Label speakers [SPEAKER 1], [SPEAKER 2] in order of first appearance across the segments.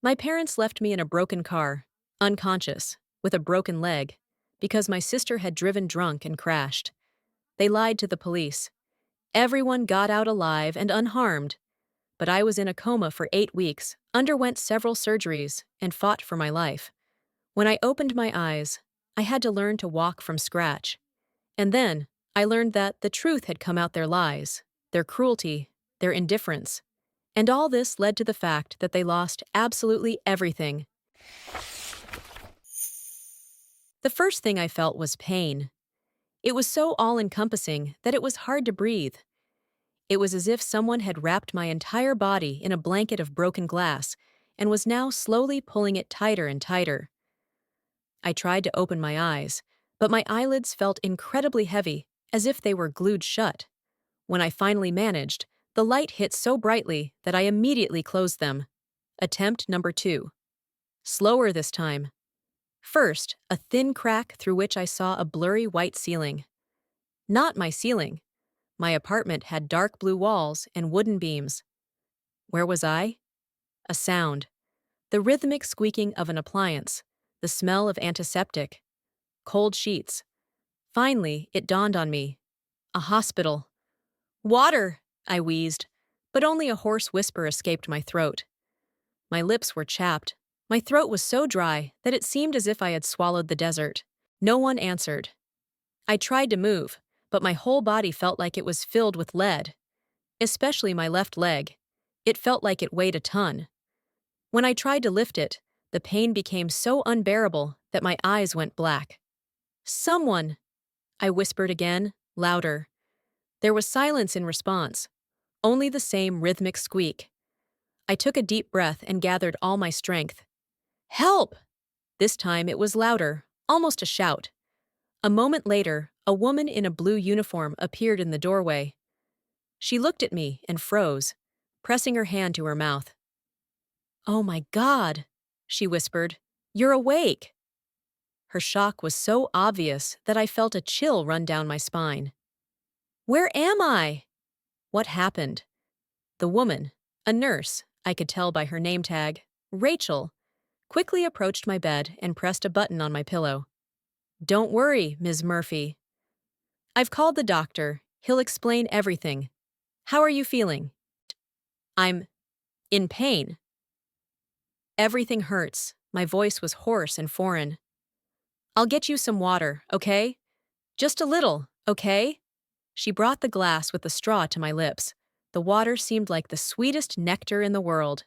[SPEAKER 1] My parents left me in a broken car, unconscious, with a broken leg, because my sister had driven drunk and crashed. They lied to the police. Everyone got out alive and unharmed, but I was in a coma for 8 weeks, underwent several surgeries, and fought for my life. When I opened my eyes, I had to learn to walk from scratch. And then, I learned that the truth had come out: their lies, their cruelty, their indifference. And all this led to the fact that they lost absolutely everything. The first thing I felt was pain. It was so all-encompassing that it was hard to breathe. It was as if someone had wrapped my entire body in a blanket of broken glass and was now slowly pulling it tighter and tighter. I tried to open my eyes, but my eyelids felt incredibly heavy, as if they were glued shut. When I finally managed, the light hit so brightly that I immediately closed them. Attempt number 2. Slower this time. First, a thin crack through which I saw a blurry white ceiling. Not my ceiling. My apartment had dark blue walls and wooden beams. Where was I? A sound. The rhythmic squeaking of an appliance. The smell of antiseptic. Cold sheets. Finally, it dawned on me. A hospital. Water! I wheezed, but only a hoarse whisper escaped my throat. My lips were chapped. My throat was so dry that it seemed as if I had swallowed the desert. No one answered. I tried to move, but my whole body felt like it was filled with lead. Especially my left leg. It felt like it weighed a ton. When I tried to lift it, the pain became so unbearable that my eyes went black. "Someone!" I whispered again, louder. There was silence in response. Only the same rhythmic squeak. I took a deep breath and gathered all my strength. "Help!" This time it was louder, almost a shout. A moment later, a woman in a blue uniform appeared in the doorway. She looked at me and froze, pressing her hand to her mouth. "Oh my God," she whispered. "You're awake." Her shock was so obvious that I felt a chill run down my spine. "Where am I?" What happened? The woman, a nurse, I could tell by her name tag, Rachel, quickly approached my bed and pressed a button on my pillow. "Don't worry, Ms. Murphy. I've called the doctor. He'll explain everything. How are you feeling?" "I'm in pain. Everything hurts." My voice was hoarse and foreign. "I'll get you some water, okay? Just a little, okay?" She brought the glass with the straw to my lips. The water seemed like the sweetest nectar in the world.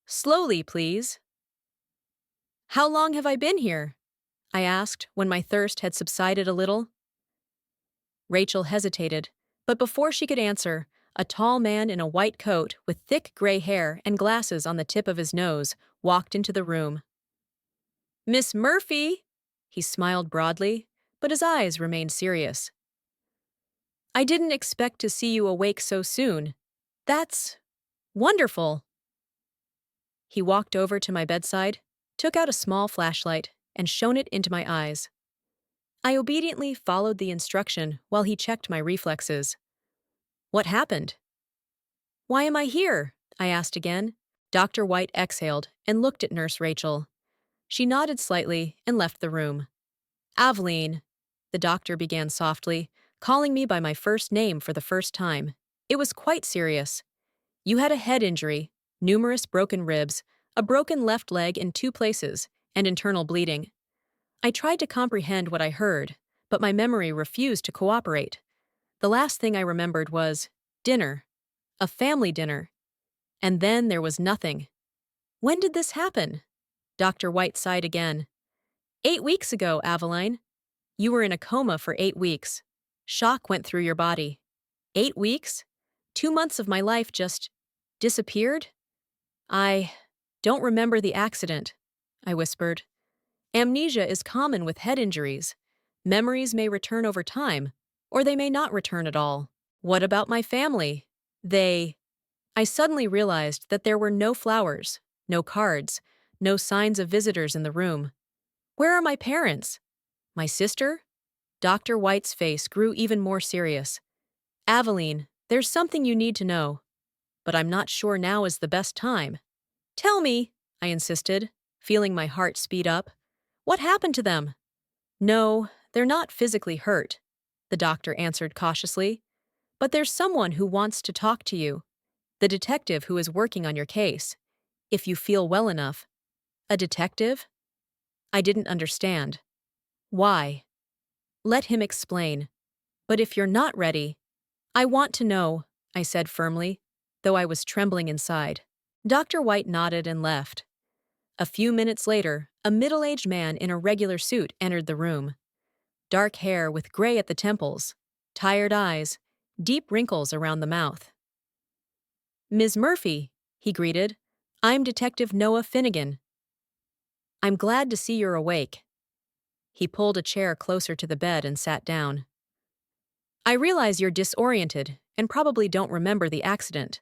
[SPEAKER 1] "Slowly, please." "How long have I been here?" I asked when my thirst had subsided a little. Rachel hesitated, but before she could answer, a tall man in a white coat with thick gray hair and glasses on the tip of his nose walked into the room. "Miss Murphy!" He smiled broadly, but his eyes remained serious. "I didn't expect to see you awake so soon. That's wonderful." He walked over to my bedside, took out a small flashlight, and shone it into my eyes. I obediently followed the instruction while he checked my reflexes. "What happened?" "Why am I here?" I asked again. Dr. White exhaled and looked at Nurse Rachel. She nodded slightly and left the room. "Aveline," the doctor began softly, calling me by my first name for the first time. It was quite serious. "You had a head injury, numerous broken ribs, a broken left leg in 2 places, and internal bleeding." I tried to comprehend what I heard, but my memory refused to cooperate. The last thing I remembered was dinner, a family dinner. And then there was nothing. "When did this happen?" Dr. White sighed again. 8 weeks ago, Aveline. You were in a coma for 8 weeks. Shock went through your body. 8 weeks? 2 months of my life just disappeared? "I don't remember the accident," I whispered. "Amnesia is common with head injuries. Memories may return over time, or they may not return at all." "What about my family? They—" I suddenly realized that there were no flowers, no cards, no signs of visitors in the room. "Where are my parents? My sister?" Dr. White's face grew even more serious. "Aveline, there's something you need to know, but I'm not sure now is the best time." Tell me, I insisted, feeling my heart speed up. What happened to them? No, they're not physically hurt, the doctor answered cautiously. But there's someone who wants to talk to you, the detective who is working on your case. If you feel well enough. A detective? I didn't understand. Why? Let him explain. But if you're not ready, I want to know, I said firmly, though I was trembling inside. Dr. White nodded and left. A few minutes later, a middle-aged man in a regular suit entered the room. Dark hair with gray at the temples, tired eyes, deep wrinkles around the mouth. Ms. Murphy, he greeted. I'm Detective Noah Finnegan. I'm glad to see you're awake. He pulled a chair closer to the bed and sat down. I realize you're disoriented and probably don't remember the accident.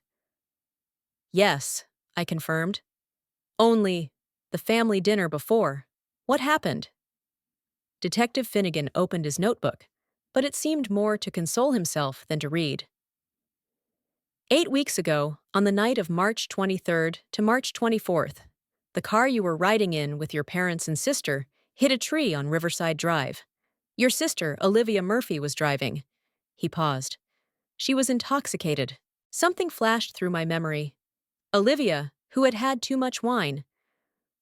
[SPEAKER 1] Yes, I confirmed. Only the family dinner before. What happened? Detective Finnegan opened his notebook, but it seemed more to console himself than to read. 8 weeks ago, on the night of March 23rd to March 24th, the car you were riding in with your parents and sister hit a tree on Riverside Drive. Your sister, Olivia Murphy, was driving. He paused. She was intoxicated. Something flashed through my memory. Olivia, who had had too much wine.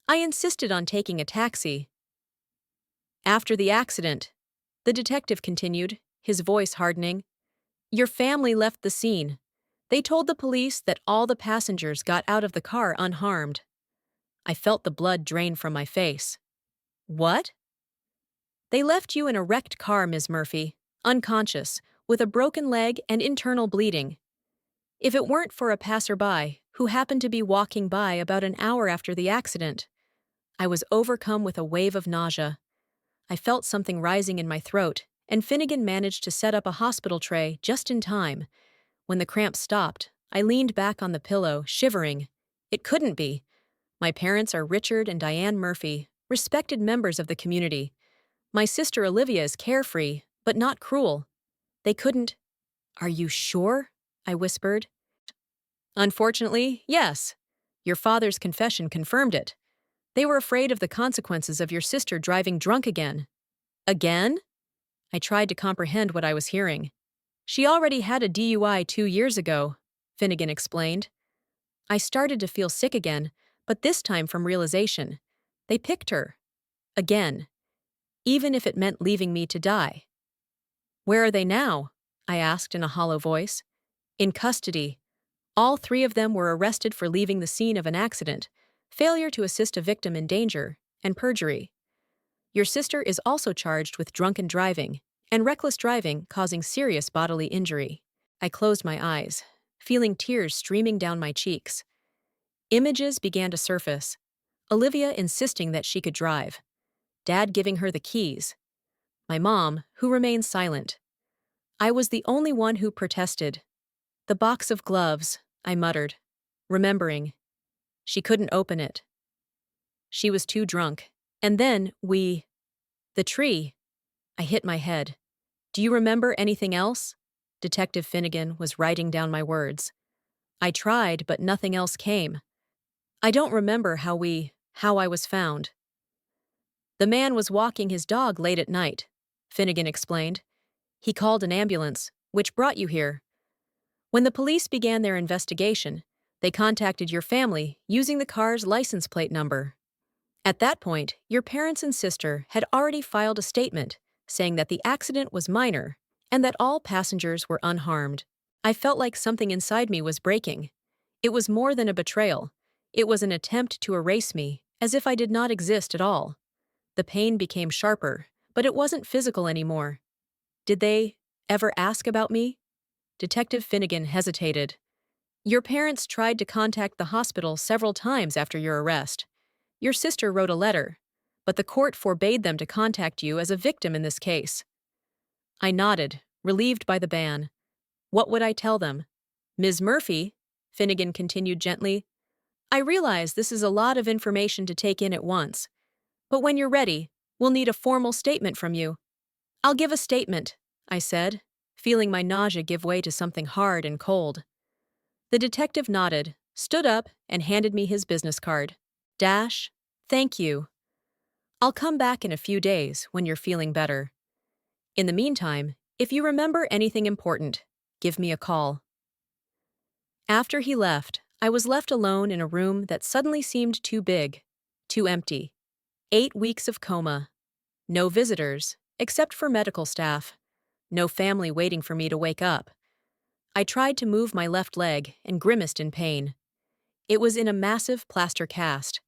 [SPEAKER 1] I insisted on taking a taxi. After the accident, the detective continued, his voice hardening, your family left the scene. They told the police that all the passengers got out of the car unharmed. I felt the blood drain from my face. What? They left you in a wrecked car, Ms. Murphy, unconscious, with a broken leg and internal bleeding. If it weren't for a passerby who happened to be walking by about an hour after the accident, I was overcome with a wave of nausea. I felt something rising in my throat, and Finnegan managed to set up a hospital tray just in time. When the cramps stopped, I leaned back on the pillow, shivering. It couldn't be. My parents are Richard and Diane Murphy, respected members of the community. My sister Olivia is carefree, but not cruel. They couldn't. Are you sure? I whispered. Unfortunately, yes. Your father's confession confirmed it. They were afraid of the consequences of your sister driving drunk again. Again? I tried to comprehend what I was hearing. She already had a DUI 2 years ago, Finnegan explained. I started to feel sick again, but this time from realization. They picked her. Again. Even if it meant leaving me to die. Where are they now? I asked in a hollow voice. In custody. All 3 of them were arrested for leaving the scene of an accident, failure to assist a victim in danger, and perjury. Your sister is also charged with drunken driving and reckless driving causing serious bodily injury. I closed my eyes, feeling tears streaming down my cheeks. Images began to surface. Olivia insisting that she could drive. Dad giving her the keys. My mom, who remained silent. I was the only one who protested. The box of gloves, I muttered, remembering. She couldn't open it. She was too drunk. And then the tree. I hit my head. Do you remember anything else? Detective Finnegan was writing down my words. I tried, but nothing else came. I don't remember how I was found. The man was walking his dog late at night, Finnegan explained. He called an ambulance, which brought you here. When the police began their investigation, they contacted your family using the car's license plate number. At that point, your parents and sister had already filed a statement saying that the accident was minor and that all passengers were unharmed. I felt like something inside me was breaking. It was more than a betrayal. It was an attempt to erase me, as if I did not exist at all. The pain became sharper, but it wasn't physical anymore. Did they ever ask about me? Detective Finnegan hesitated. Your parents tried to contact the hospital several times after your arrest. Your sister wrote a letter, but the court forbade them to contact you as a victim in this case. I nodded, relieved by the ban. What would I tell them? Ms. Murphy, Finnegan continued gently, I realize this is a lot of information to take in at once, but when you're ready, we'll need a formal statement from you. I'll give a statement, I said, feeling my nausea give way to something hard and cold. The detective nodded, stood up, and handed me his business card. Dash, thank you. I'll come back in a few days when you're feeling better. In the meantime, if you remember anything important, give me a call. After he left, I was left alone in a room that suddenly seemed too big, too empty. 8 weeks of coma. No visitors, except for medical staff. No family waiting for me to wake up. I tried to move my left leg and grimaced in pain. It was in a massive plaster cast.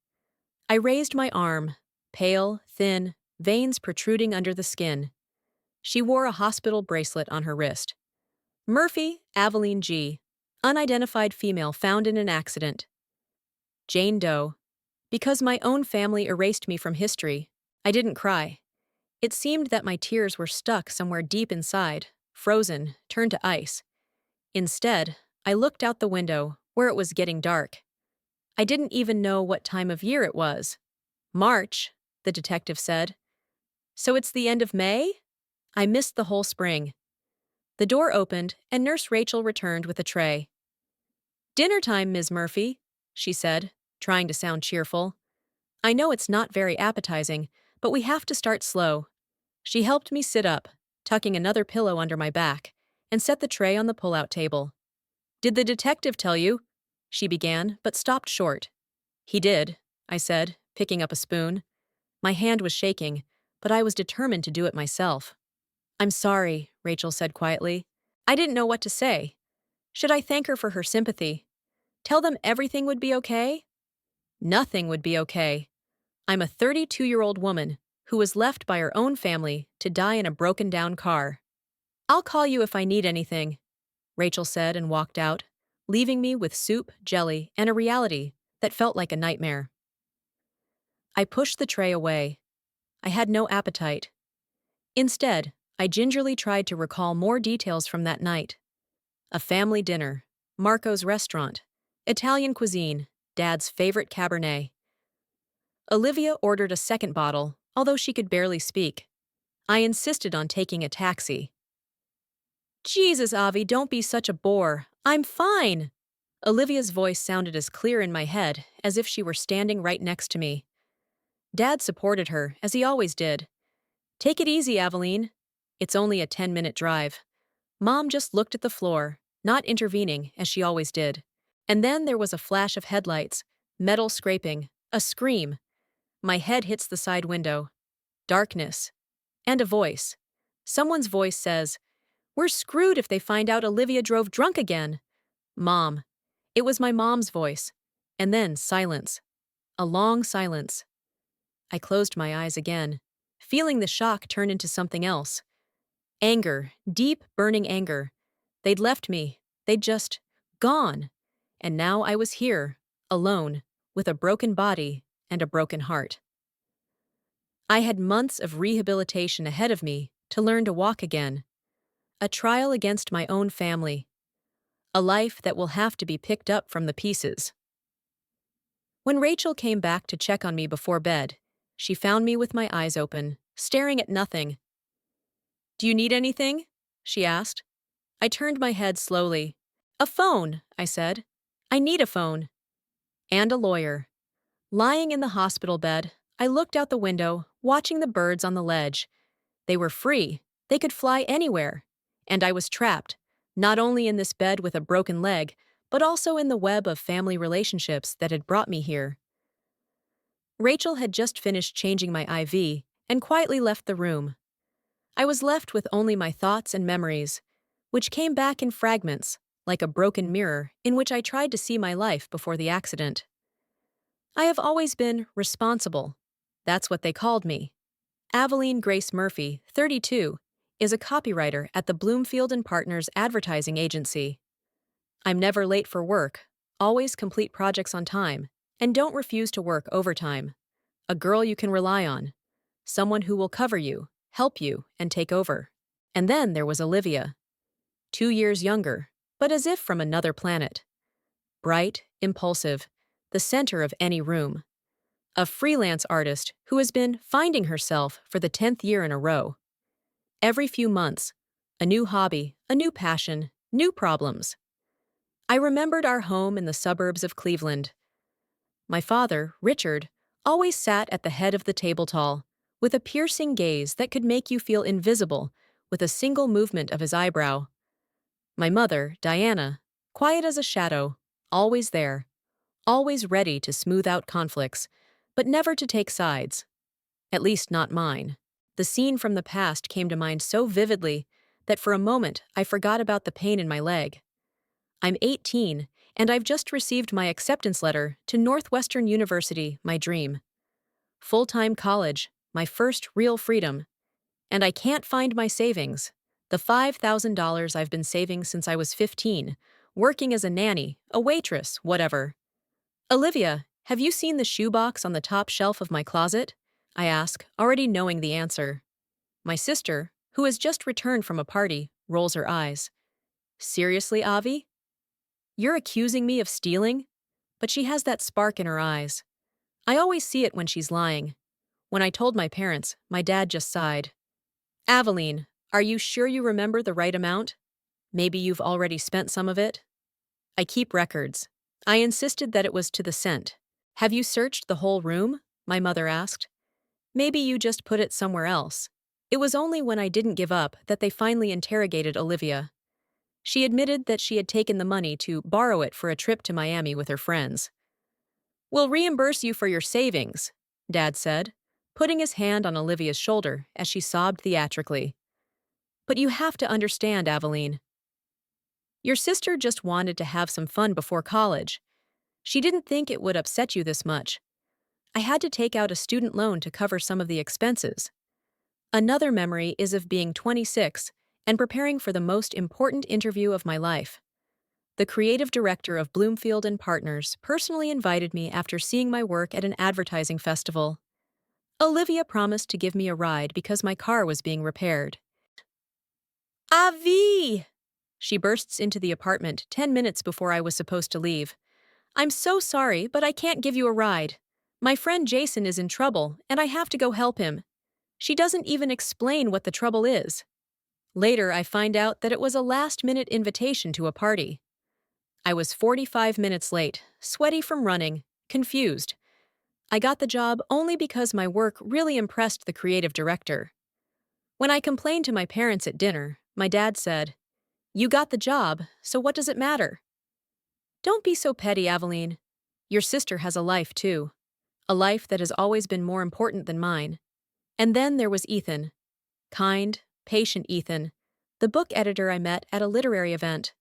[SPEAKER 1] I raised my arm, pale, thin, veins protruding under the skin. She wore a hospital bracelet on her wrist. Murphy, Aveline G., unidentified female found in an accident. Jane Doe. Because my own family erased me from history, I didn't cry. It seemed that my tears were stuck somewhere deep inside, frozen, turned to ice. Instead, I looked out the window, where it was getting dark. I didn't even know what time of year it was. March, the detective said. So it's the end of May? I missed the whole spring. The door opened, and Nurse Rachel returned with a tray. Dinner time, Ms. Murphy, she said, trying to sound cheerful. I know it's not very appetizing, but we have to start slow. She helped me sit up, tucking another pillow under my back, and set the tray on the pull-out table. Did the detective tell you? She began, but stopped short. He did, I said, picking up a spoon. My hand was shaking, but I was determined to do it myself. I'm sorry, Rachel said quietly. I didn't know what to say. Should I thank her for her sympathy? Tell them everything would be okay? Nothing would be okay. I'm a 32-year-old woman who was left by her own family to die in a broken-down car. I'll call you if I need anything, Rachel said and walked out, leaving me with soup, jelly, and a reality that felt like a nightmare. I pushed the tray away. I had no appetite. Instead, I gingerly tried to recall more details from that night. A family dinner, Marco's restaurant, Italian cuisine, Dad's favorite Cabernet. Olivia ordered a second bottle, although she could barely speak. I insisted on taking a taxi. Jesus, Avi, don't be such a bore. I'm fine. Olivia's voice sounded as clear in my head as if she were standing right next to me. Dad supported her, as he always did. Take it easy, Aveline. It's only a 10-minute drive. Mom just looked at the floor, not intervening, as she always did. And then there was a flash of headlights, metal scraping, a scream. My head hits the side window. Darkness. And a voice. Someone's voice says, "We're screwed if they find out Olivia drove drunk again." Mom. It was my mom's voice. And then silence. A long silence. I closed my eyes again, feeling the shock turn into something else. Anger, deep, burning anger. They'd left me. They'd just gone. And now I was here, alone, with a broken body and a broken heart. I had months of rehabilitation ahead of me to learn to walk again. A trial against my own family. A life that will have to be picked up from the pieces. When Rachel came back to check on me before bed, she found me with my eyes open, staring at nothing. "Do you need anything?" she asked. I turned my head slowly. "A phone," I said. "I need a phone." And a lawyer. Lying in the hospital bed, I looked out the window, watching the birds on the ledge. They were free. They could fly anywhere. And I was trapped, not only in this bed with a broken leg, but also in the web of family relationships that had brought me here. Rachel had just finished changing my IV and quietly left the room. I was left with only my thoughts and memories, which came back in fragments, like a broken mirror in which I tried to see my life before the accident. I have always been responsible. That's what they called me. Aveline Grace Murphy, 32, is a copywriter at the Bloomfield and Partners advertising agency. I'm never late for work, always complete projects on time, and don't refuse to work overtime. A girl you can rely on. Someone who will cover you, help you, and take over. And then there was Olivia. 2 years younger, but as if from another planet. Bright, impulsive, the center of any room. A freelance artist who has been finding herself for the 10th year in a row. Every few months, a new hobby, a new passion, new problems. I remembered our home in the suburbs of Cleveland. My father, Richard, always sat at the head of the table tall, with a piercing gaze that could make you feel invisible with a single movement of his eyebrow. My mother, Diana, quiet as a shadow, always there, always ready to smooth out conflicts, but never to take sides. At least not mine. The scene from the past came to mind so vividly that for a moment I forgot about the pain in my leg. I'm 18, and I've just received my acceptance letter to Northwestern University, my dream. Full-time college, my first real freedom. And I can't find my savings. The $5,000 I've been saving since I was 15, working as a nanny, a waitress, whatever. Olivia, have you seen the shoebox on the top shelf of my closet? I ask, already knowing the answer. My sister, who has just returned from a party, rolls her eyes. Seriously, Avi? You're accusing me of stealing? But she has that spark in her eyes. I always see it when she's lying. When I told my parents, my dad just sighed. Aveline, are you sure you remember the right amount? Maybe you've already spent some of it? I keep records. I insisted that it was to the cent. Have you searched the whole room? My mother asked. Maybe you just put it somewhere else. It was only when I didn't give up that they finally interrogated Olivia. She admitted that she had taken the money to borrow it for a trip to Miami with her friends. We'll reimburse you for your savings, Dad said, putting his hand on Olivia's shoulder as she sobbed theatrically. But you have to understand, Aveline. Your sister just wanted to have some fun before college. She didn't think it would upset you this much. I had to take out a student loan to cover some of the expenses. Another memory is of being 26 and preparing for the most important interview of my life. The creative director of Bloomfield and Partners personally invited me after seeing my work at an advertising festival. Olivia promised to give me a ride because my car was being repaired. Avi! She bursts into the apartment 10 minutes before I was supposed to leave. I'm so sorry, but I can't give you a ride. My friend Jason is in trouble, and I have to go help him. She doesn't even explain what the trouble is. Later, I find out that it was a last-minute invitation to a party. I was 45 minutes late, sweaty from running, confused. I got the job only because my work really impressed the creative director. When I complained to my parents at dinner, my dad said, "You got the job, so what does it matter?" Don't be so petty, Aveline. Your sister has a life, too. A life that has always been more important than mine. And then there was Ethan. Kind, patient Ethan, the book editor I met at a literary event.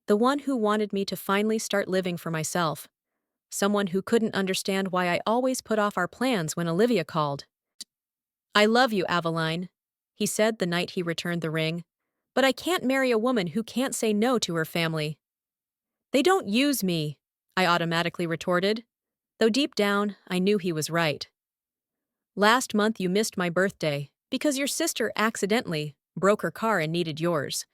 [SPEAKER 1] The one who wanted me to finally start living for myself. Someone who couldn't understand why I always put off our plans when Olivia called. I love you, Aveline, he said the night he returned the ring. But I can't marry a woman who can't say no to her family. They don't use me, I automatically retorted, though deep down I knew he was right. Last month you missed my birthday because your sister accidentally broke her car and needed yours.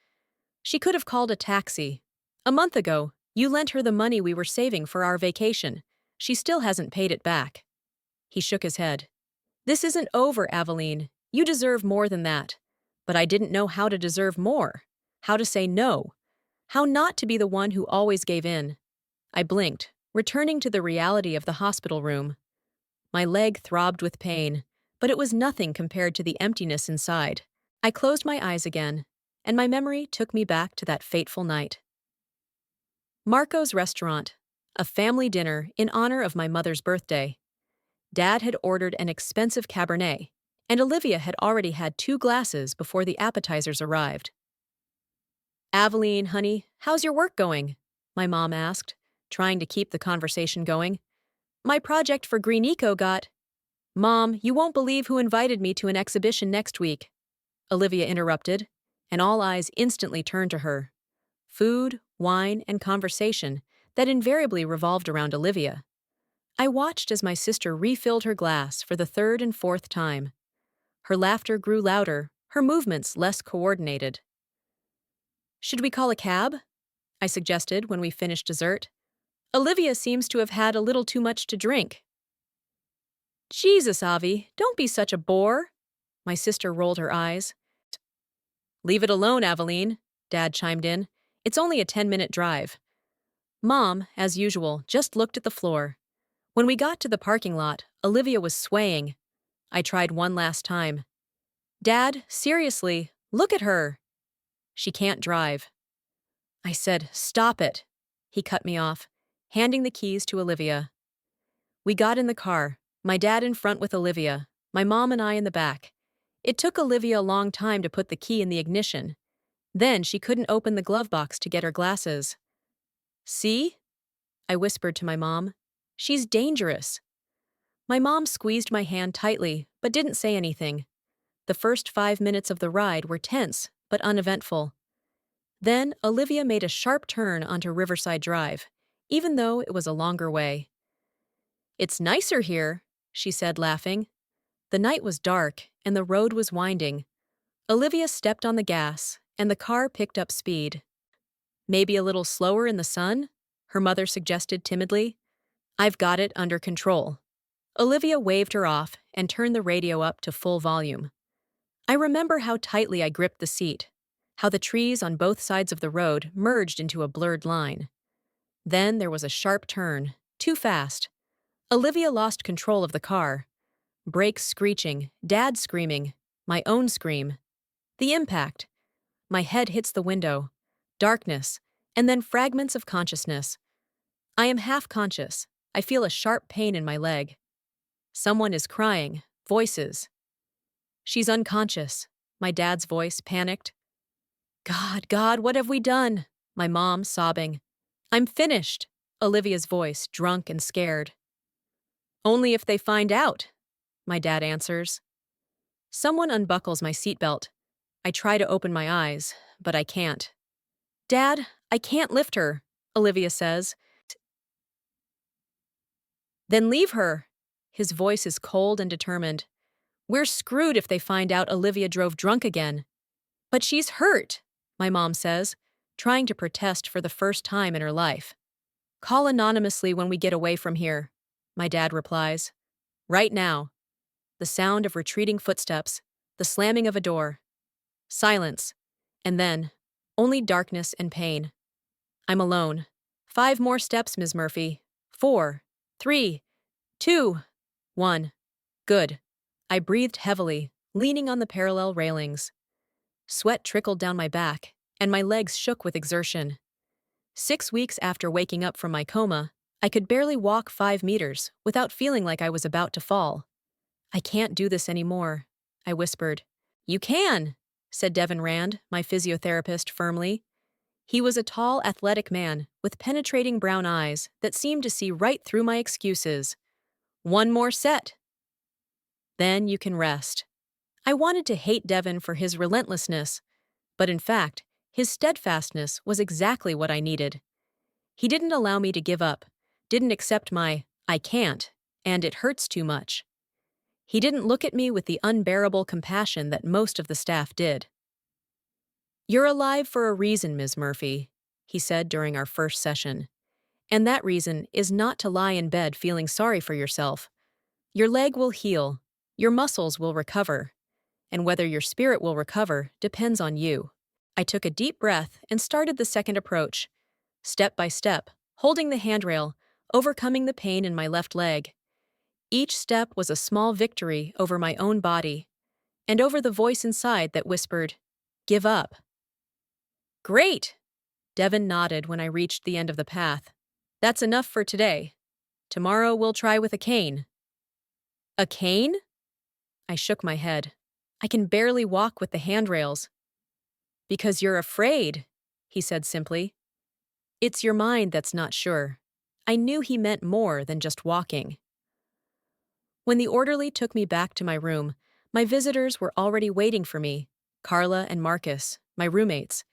[SPEAKER 1] She could have called a taxi. A month ago, you lent her the money we were saving for our vacation. She still hasn't paid it back. He shook his head. This isn't over, Aveline. You deserve more than that. But I didn't know how to deserve more. How to say no. How not to be the one who always gave in. I blinked, returning to the reality of the hospital room. My leg throbbed with pain, but it was nothing compared to the emptiness inside. I closed my eyes again, and my memory took me back to that fateful night. Marco's restaurant, a family dinner in honor of my mother's birthday. Dad had ordered an expensive Cabernet, and Olivia had already had 2 glasses before the appetizers arrived. Aveline, honey, how's your work going? My mom asked, trying to keep the conversation going. My project for Green Eco got... Mom, you won't believe who invited me to an exhibition next week. Olivia interrupted, and all eyes instantly turned to her. Food, wine, and conversation that invariably revolved around Olivia. I watched as my sister refilled her glass for the 3rd and 4th time. Her laughter grew louder, her movements less coordinated. Should we call a cab? I suggested when we finished dessert. Olivia seems to have had a little too much to drink. Jesus, Avi, don't be such a bore. My sister rolled her eyes. Leave it alone, Aveline, Dad chimed in. It's only a 10-minute drive. Mom, as usual, just looked at the floor. When we got to the parking lot, Olivia was swaying. I tried one last time. Dad, seriously, look at her. She can't drive. I said, stop it. He cut me off, handing the keys to Olivia. We got in the car, my dad in front with Olivia, my mom and I in the back. It took Olivia a long time to put the key in the ignition. Then she couldn't open the glove box to get her glasses. See? I whispered to my mom. She's dangerous. My mom squeezed my hand tightly, but didn't say anything. The first 5 minutes of the ride were tense, but uneventful. Then Olivia made a sharp turn onto Riverside Drive, even though it was a longer way. It's nicer here, she said, laughing. The night was dark, and the road was winding. Olivia stepped on the gas, and the car picked up speed. Maybe a little slower in the sun? Her mother suggested timidly. I've got it under control. Olivia waved her off and turned the radio up to full volume. I remember how tightly I gripped the seat, how the trees on both sides of the road merged into a blurred line. Then there was a sharp turn, too fast. Olivia lost control of the car. Brakes screeching, Dad screaming, my own scream. The impact. My head hits the window. Darkness, and then fragments of consciousness. I am half conscious. I feel a sharp pain in my leg. Someone is crying. Voices. She's unconscious. My dad's voice, panicked. God, what have we done? My mom, sobbing. I'm finished. Olivia's voice, drunk and scared. Only if they find out, my dad answers. Someone unbuckles my seatbelt. I try to open my eyes, but I can't. Dad, I can't lift her, Olivia says. Then leave her. His voice is cold and determined. We're screwed if they find out Olivia drove drunk again. But she's hurt, my mom says, trying to protest for the first time in her life. Call anonymously when we get away from here, my dad replies. Right now. The sound of retreating footsteps, the slamming of a door. Silence. And then, only darkness and pain. I'm alone. 5 more steps, Ms. Murphy. 4, 3, 2, 1. Good. I breathed heavily, leaning on the parallel railings. Sweat trickled down my back, and my legs shook with exertion. 6 weeks after waking up from my coma, I could barely walk 5 meters without feeling like I was about to fall. I can't do this anymore, I whispered. You can, said Devin Rand, my physiotherapist, firmly. He was a tall, athletic man with penetrating brown eyes that seemed to see right through my excuses. 1 more set. Then you can rest. I wanted to hate Devin for his relentlessness, but in fact, his steadfastness was exactly what I needed. He didn't allow me to give up, didn't accept my, I can't, and it hurts too much. He didn't look at me with the unbearable compassion that most of the staff did. You're alive for a reason, Ms. Murphy, he said during our first session. And that reason is not to lie in bed feeling sorry for yourself. Your leg will heal, your muscles will recover, and whether your spirit will recover depends on you. I took a deep breath and started the second approach, step by step, holding the handrail, overcoming the pain in my left leg. Each step was a small victory over my own body, and over the voice inside that whispered, give up. Great! Devin nodded when I reached the end of the path. That's enough for today. Tomorrow we'll try with a cane. A cane? I shook my head. I can barely walk with the handrails. Because you're afraid, he said simply. It's your mind that's not sure. I knew he meant more than just walking. When the orderly took me back to my room, my visitors were already waiting for me, Carla and Marcus, my roommates.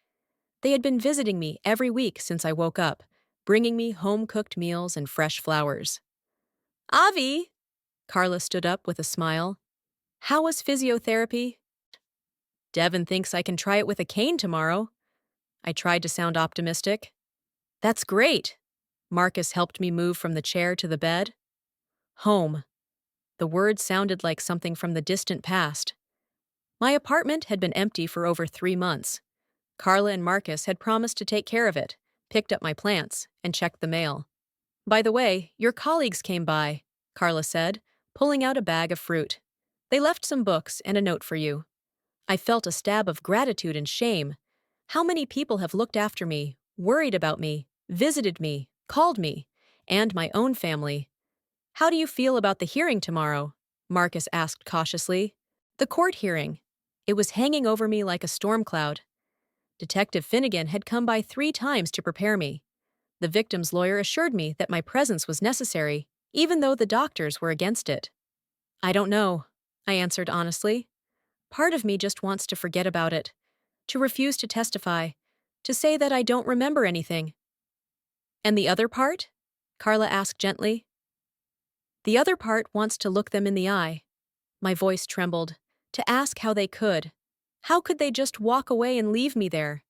[SPEAKER 1] They had been visiting me every week since I woke up, bringing me home-cooked meals and fresh flowers. Avi! Carla stood up with a smile. How was physiotherapy? Devin thinks I can try it with a cane tomorrow. I tried to sound optimistic. That's great. Marcus helped me move from the chair to the bed. Home. The word sounded like something from the distant past. My apartment had been empty for over 3 months. Carla and Marcus had promised to take care of it, picked up my plants, and checked the mail. By the way, your colleagues came by, Carla said, pulling out a bag of fruit. They left some books and a note for you. I felt a stab of gratitude and shame. How many people have looked after me, worried about me, visited me, called me, and my own family. How do you feel about the hearing tomorrow? Marcus asked cautiously. The court hearing. It was hanging over me like a storm cloud. Detective Finnegan had come by 3 times to prepare me. The victim's lawyer assured me that my presence was necessary, even though the doctors were against it. I don't know, I answered honestly. Part of me just wants to forget about it, to refuse to testify, to say that I don't remember anything. And the other part? Carla asked gently. The other part wants to look them in the eye. My voice trembled, to ask how they could. How could they just walk away and leave me there?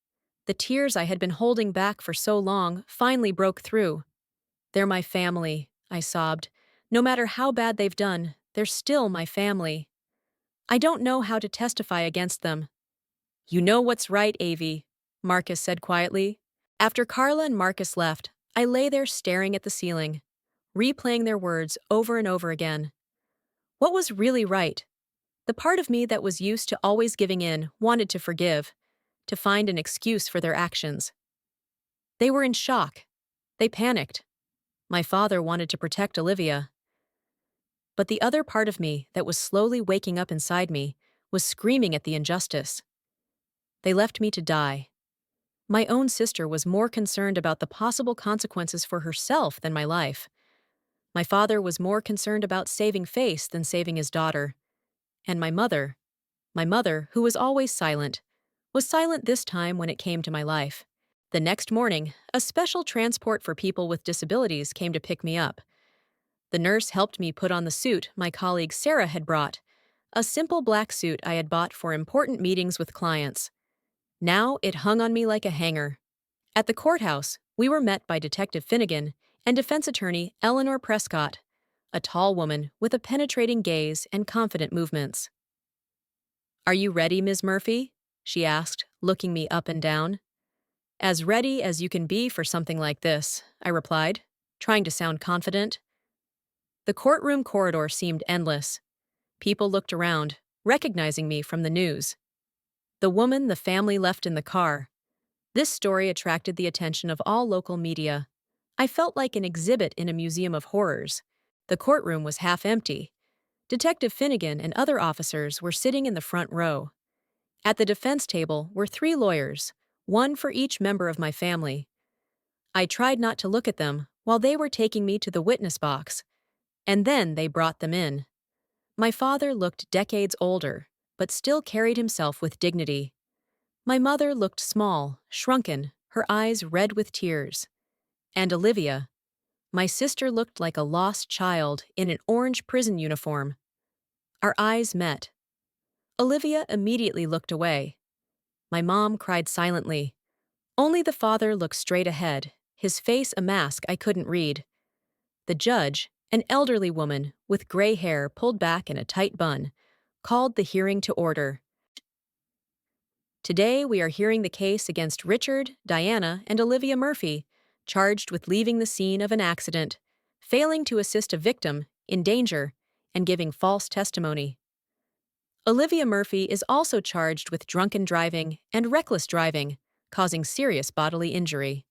[SPEAKER 1] The tears I had been holding back for so long finally broke through. They're my family, I sobbed. No matter how bad they've done, they're still my family. I don't know how to testify against them. You know what's right, Avi, Marcus said quietly. After Carla and Marcus left, I lay there staring at the ceiling, replaying their words over and over again. What was really right? The part of me that was used to always giving in wanted to forgive, to find an excuse for their actions. They were in shock. They panicked. My father wanted to protect Olivia. But the other part of me that was slowly waking up inside me was screaming at the injustice. They left me to die. My own sister was more concerned about the possible consequences for herself than my life. My father was more concerned about saving face than saving his daughter. And my mother, who was always silent, was silent this time when it came to my life. The next morning, a special transport for people with disabilities came to pick me up. The nurse helped me put on the suit my colleague Sarah had brought, a simple black suit I had bought for important meetings with clients. Now it hung on me like a hanger. At the courthouse, we were met by Detective Finnegan and defense attorney Eleanor Prescott, a tall woman with a penetrating gaze and confident movements. Are you ready, Ms. Murphy? She asked, looking me up and down. As ready as you can be for something like this, I replied, trying to sound confident. The courtroom corridor seemed endless. People looked around, recognizing me from the news. The woman the family left in the car. This story attracted the attention of all local media. I felt like an exhibit in a museum of horrors. The courtroom was half empty. Detective Finnegan and other officers were sitting in the front row. At the defense table were 3 lawyers, one for each member of my family. I tried not to look at them while they were taking me to the witness box, and then they brought them in. My father looked decades older, but still carried himself with dignity. My mother looked small, shrunken, her eyes red with tears. And Olivia, my sister, looked like a lost child in an orange prison uniform. Our eyes met. Olivia immediately looked away. My mom cried silently. Only the father looked straight ahead, his face a mask I couldn't read. The judge, an elderly woman with gray hair pulled back in a tight bun, called the hearing to order. Today we are hearing the case against Richard, Diana, and Olivia Murphy, charged with leaving the scene of an accident, failing to assist a victim in danger, and giving false testimony. Olivia Murphy is also charged with drunken driving and reckless driving, causing serious bodily injury.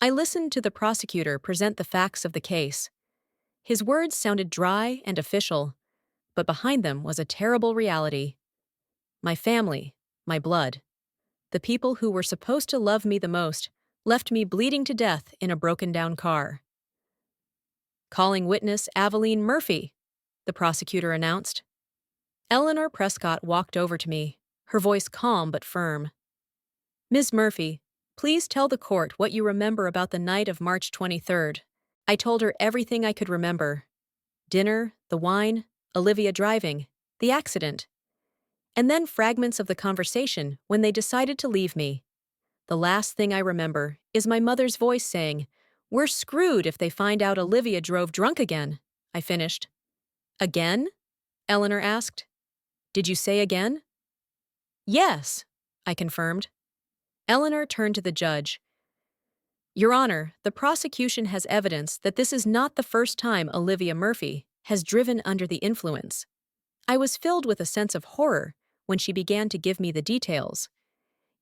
[SPEAKER 1] I listened to the prosecutor present the facts of the case. His words sounded dry and official, but behind them was a terrible reality. My family, my blood, the people who were supposed to love me the most, left me bleeding to death in a broken-down car. Calling witness Aveline Murphy, the prosecutor announced. Eleanor Prescott walked over to me, her voice calm but firm. Ms. Murphy, please tell the court what you remember about the night of March 23rd. I told her everything I could remember. Dinner, the wine, Olivia driving, the accident. And then fragments of the conversation when they decided to leave me. The last thing I remember is my mother's voice saying, "We're screwed if they find out Olivia drove drunk again," I finished. Again? Eleanor asked. Did you say again? Yes, I confirmed. Eleanor turned to the judge. Your Honor, the prosecution has evidence that this is not the first time Olivia Murphy has driven under the influence. I was filled with a sense of horror when she began to give me the details.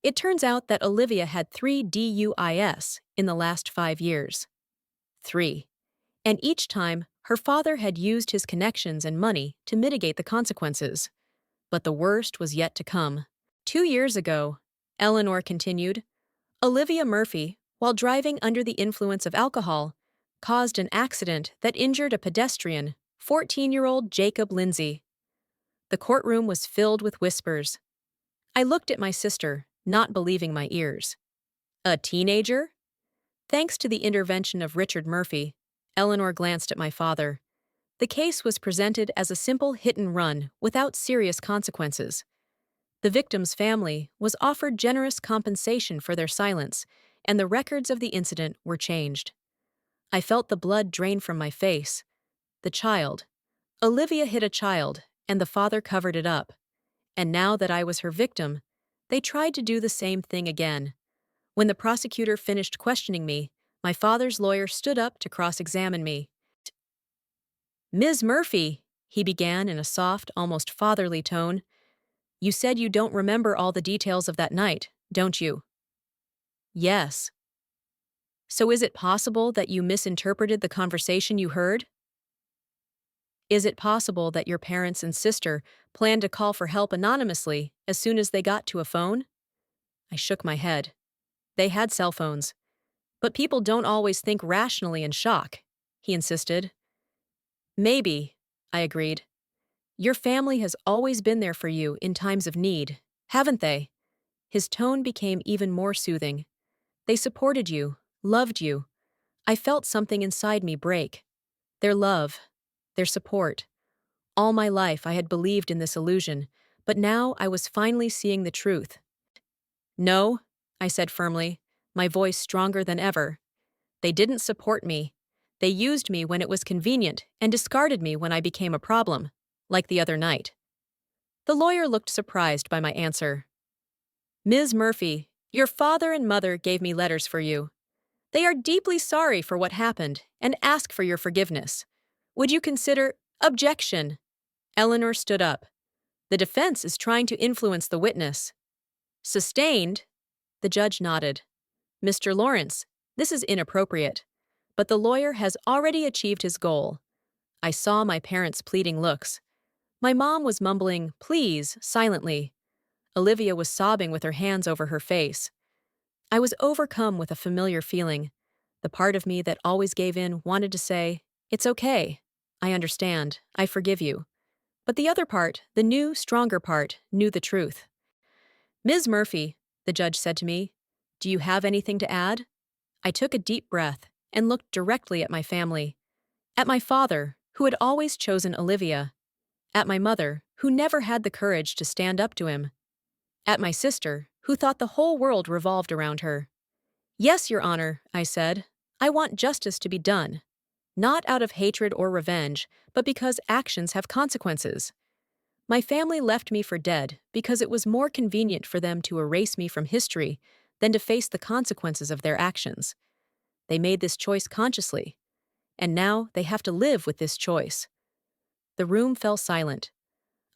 [SPEAKER 1] It turns out that Olivia had 3 DUIs in the last 5 years. 3. And each time, her father had used his connections and money to mitigate the consequences. But the worst was yet to come. 2 years ago, Eleanor continued, Olivia Murphy, while driving under the influence of alcohol, caused an accident that injured a pedestrian, 14-year-old Jacob Lindsay. The courtroom was filled with whispers. I looked at my sister, not believing my ears. A teenager? Thanks to the intervention of Richard Murphy, Eleanor glanced at my father. The case was presented as a simple hit and run without serious consequences. The victim's family was offered generous compensation for their silence, and the records of the incident were changed. I felt the blood drain from my face. The child. Olivia hit a child, and the father covered it up. And now that I was her victim, they tried to do the same thing again. When the prosecutor finished questioning me, my father's lawyer stood up to cross-examine me. Ms. Murphy, he began in a soft, almost fatherly tone, you said you don't remember all the details of that night, don't you? Yes. So is it possible that you misinterpreted the conversation you heard? Is it possible that your parents and sister planned to call for help anonymously as soon as they got to a phone? I shook my head. They had cell phones. But people don't always think rationally in shock, he insisted. Maybe, I agreed. Your family has always been there for you in times of need, haven't they? His tone became even more soothing. They supported you, loved you. I felt something inside me break. Their love, their support. All my life I had believed in this illusion, but now I was finally seeing the truth. No, I said firmly, my voice stronger than ever. They didn't support me. They used me when it was convenient and discarded me when I became a problem, like the other night. The lawyer looked surprised by my answer. Ms. Murphy, your father and mother gave me letters for you. They are deeply sorry for what happened and ask for your forgiveness. Would you consider— Objection! Eleanor stood up. The defense is trying to influence the witness. Sustained? The judge nodded. Mr. Lawrence, this is inappropriate. But the lawyer has already achieved his goal. I saw my parents' pleading looks. My mom was mumbling, please, silently. Olivia was sobbing with her hands over her face. I was overcome with a familiar feeling. The part of me that always gave in wanted to say, it's okay. I understand. I forgive you. But the other part, the new, stronger part, knew the truth. Ms. Murphy, the judge said to me, do you have anything to add? I took a deep breath and looked directly at my family. At my father, who had always chosen Olivia. At my mother, who never had the courage to stand up to him. At my sister, who thought the whole world revolved around her. Yes, Your Honor, I said. I want justice to be done. Not out of hatred or revenge, but because actions have consequences. My family left me for dead because it was more convenient for them to erase me from history than to face the consequences of their actions. They made this choice consciously, and now they have to live with this choice. The room fell silent.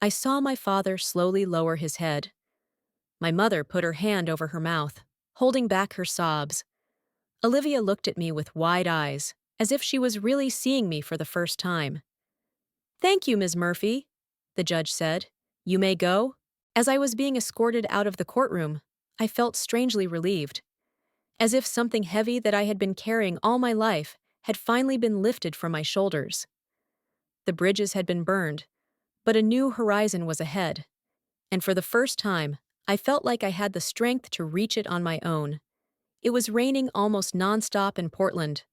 [SPEAKER 1] I saw my father slowly lower his head. My mother put her hand over her mouth, holding back her sobs. Olivia looked at me with wide eyes, as if she was really seeing me for the first time. Thank you, Ms. Murphy, the judge said. You may go. As I was being escorted out of the courtroom, I felt strangely relieved. As if something heavy that I had been carrying all my life had finally been lifted from my shoulders. The bridges had been burned, but a new horizon was ahead. And for the first time, I felt like I had the strength to reach it on my own. It was raining almost nonstop in Portland.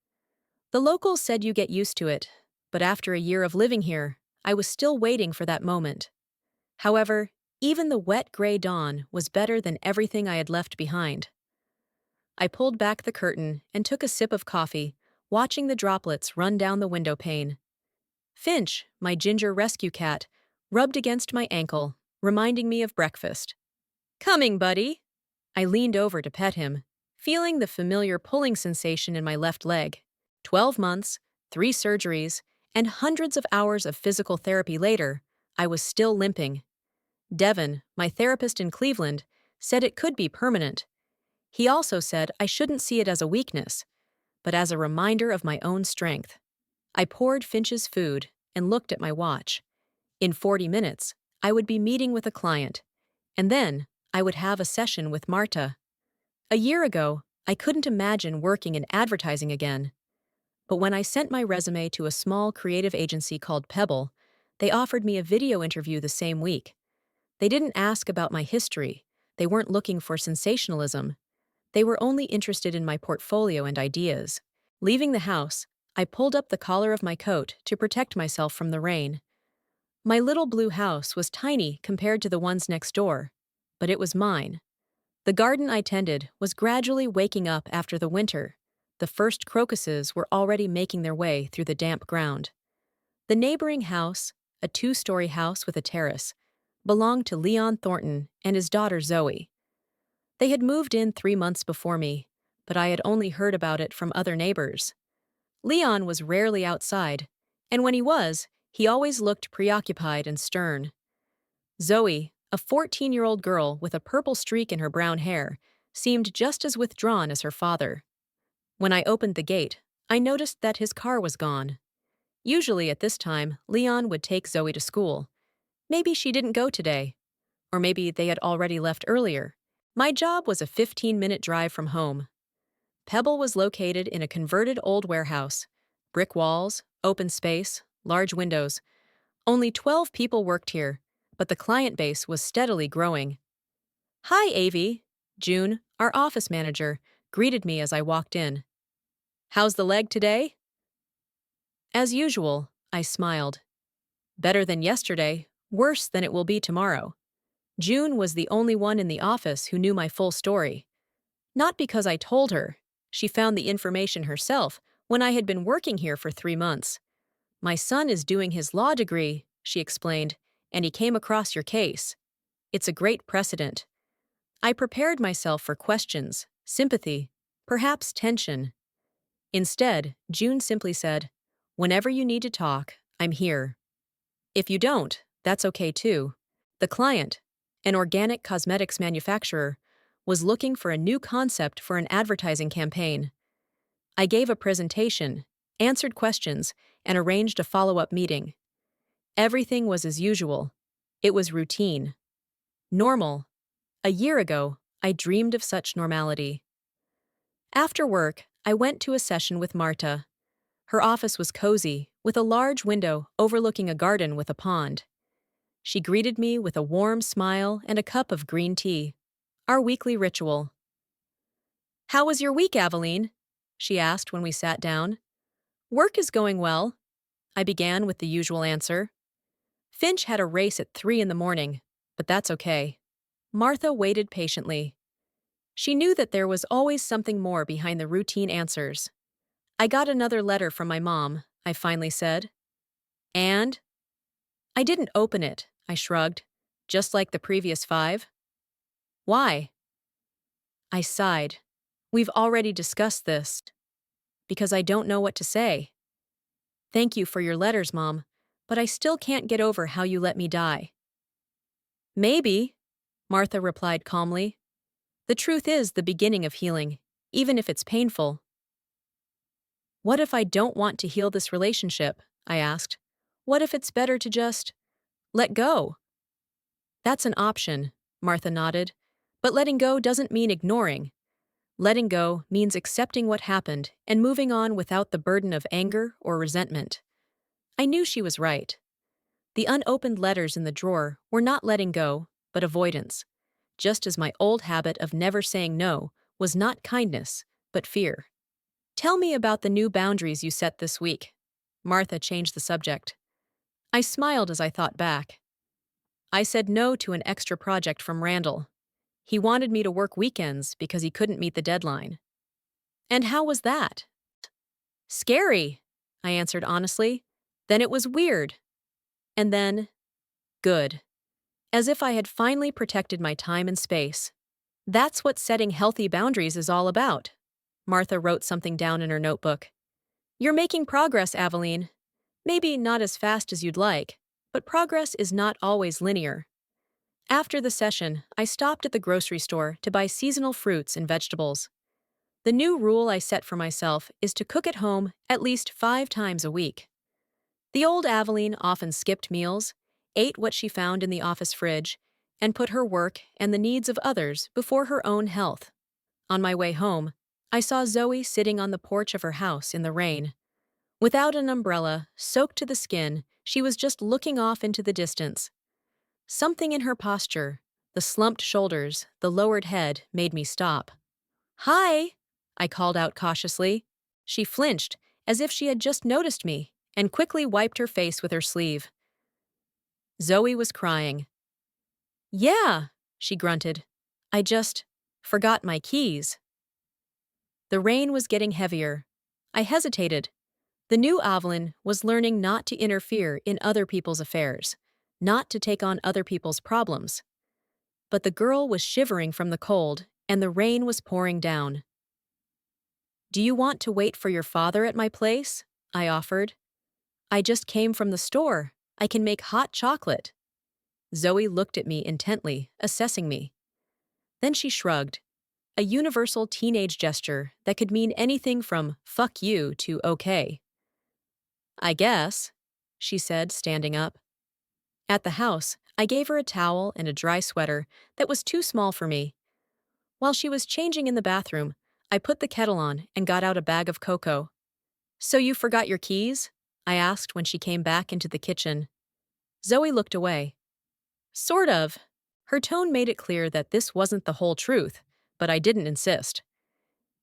[SPEAKER 1] The locals said you get used to it, but after a year of living here, I was still waiting for that moment. However, even the wet gray dawn was better than everything I had left behind. I pulled back the curtain and took a sip of coffee, watching the droplets run down the window pane. Finch, my ginger rescue cat, rubbed against my ankle, reminding me of breakfast. Coming, buddy. I leaned over to pet him, feeling the familiar pulling sensation in my left leg. 12 months, 3 surgeries, and hundreds of hours of physical therapy later, I was still limping. Devin, my therapist in Cleveland, said it could be permanent. He also said I shouldn't see it as a weakness, but as a reminder of my own strength. I poured Finch's food and looked at my watch. In 40 minutes, I would be meeting with a client, and then I would have a session with Marta. A year ago, I couldn't imagine working in advertising again. But when I sent my resume to a small creative agency called Pebble, they offered me a video interview the same week. They didn't ask about my history. They weren't looking for sensationalism. They were only interested in my portfolio and ideas. Leaving the house, I pulled up the collar of my coat to protect myself from the rain. My little blue house was tiny compared to the ones next door, but it was mine. The garden I tended was gradually waking up after the winter. The first crocuses were already making their way through the damp ground. The neighboring house, a 2-story house with a terrace, belonged to Leon Thornton and his daughter Zoe. They had moved in 3 months before me, but I had only heard about it from other neighbors. Leon was rarely outside, and when he was, he always looked preoccupied and stern. Zoe, a 14-year-old girl with a purple streak in her brown hair, seemed just as withdrawn as her father. When I opened the gate, I noticed that his car was gone. Usually at this time, Leon would take Zoe to school. Maybe she didn't go today, or maybe they had already left earlier. My job was a 15-minute drive from home. Pebble was located in a converted old warehouse. Brick walls, open space, large windows. Only 12 people worked here, but the client base was steadily growing. "Hi, Avi," June, our office manager, greeted me as I walked in. "How's the leg today?" "As usual," I smiled. "Better than yesterday, worse than it will be tomorrow." June was the only one in the office who knew my full story. Not because I told her. She found the information herself when I had been working here for 3 months. "My son is doing his law degree," she explained, "and he came across your case. It's a great precedent." I prepared myself for questions, sympathy, perhaps tension. Instead, June simply said, "Whenever you need to talk, I'm here. If you don't, that's okay too." The client, an organic cosmetics manufacturer, was looking for a new concept for an advertising campaign. I gave a presentation, answered questions, and arranged a follow-up meeting. Everything was as usual. It was routine. Normal. A year ago, I dreamed of such normality. After work, I went to a session with Marta. Her office was cozy, with a large window overlooking a garden with a pond. She greeted me with a warm smile and a cup of green tea, our weekly ritual. "How was your week, Aveline?" she asked when we sat down. "Work is going well," I began with the usual answer. "Finch had a race at 3 in the morning, but that's okay." Martha waited patiently. She knew that there was always something more behind the routine answers. "I got another letter from my mom," I finally said. "And?" "I didn't open it," I shrugged, "just like the previous 5. "Why?" I sighed. "We've already discussed this." "Because I don't know what to say." "Thank you for your letters, Mom, but I still can't get over how you let me die." "Maybe," Martha replied calmly. "The truth is the beginning of healing, even if it's painful." "What if I don't want to heal this relationship?" I asked. "What if it's better to just let go?" "That's an option," Martha nodded. "But letting go doesn't mean ignoring. Letting go means accepting what happened and moving on without the burden of anger or resentment." I knew she was right. The unopened letters in the drawer were not letting go, but avoidance, just as my old habit of never saying no was not kindness, but fear. "Tell me about the new boundaries you set this week." Martha changed the subject. I smiled as I thought back. I said no to an extra project from Randall. He wanted me to work weekends because he couldn't meet the deadline. "And how was that?" "Scary," I answered honestly. "Then it was weird. And then, good. As if I had finally protected my time and space. That's what setting healthy boundaries is all about. Martha wrote something down in her notebook. You're making progress, Aveline. Maybe not as fast as you'd like, but progress is not always linear. After the session, I stopped at the grocery store to buy seasonal fruits and vegetables. The new rule I set for myself is to cook at home at least 5 times a week. The old Aveline often skipped meals, ate what she found in the office fridge, and put her work and the needs of others before her own health. On my way home, I saw Zoe sitting on the porch of her house in the rain. Without an umbrella, soaked to the skin, she was just looking off into the distance. Something in her posture, the slumped shoulders, the lowered head, made me stop. Hi, I called out cautiously. She flinched, as if she had just noticed me, and quickly wiped her face with her sleeve. Zoe was crying. Yeah, she grunted. I just forgot my keys. The rain was getting heavier. I hesitated. The new Aveline was learning not to interfere in other people's affairs, not to take on other people's problems. But the girl was shivering from the cold, and the rain was pouring down. Do you want to wait for your father at my place? I offered. I just came from the store. I can make hot chocolate. Zoe looked at me intently, assessing me. Then she shrugged, a universal teenage gesture that could mean anything from fuck you to okay. I guess, she said, standing up. At the house, I gave her a towel and a dry sweater that was too small for me. While she was changing in the bathroom, I put the kettle on and got out a bag of cocoa. So you forgot your keys? I asked when she came back into the kitchen. Zoe looked away. Sort of. Her tone made it clear that this wasn't the whole truth, but I didn't insist.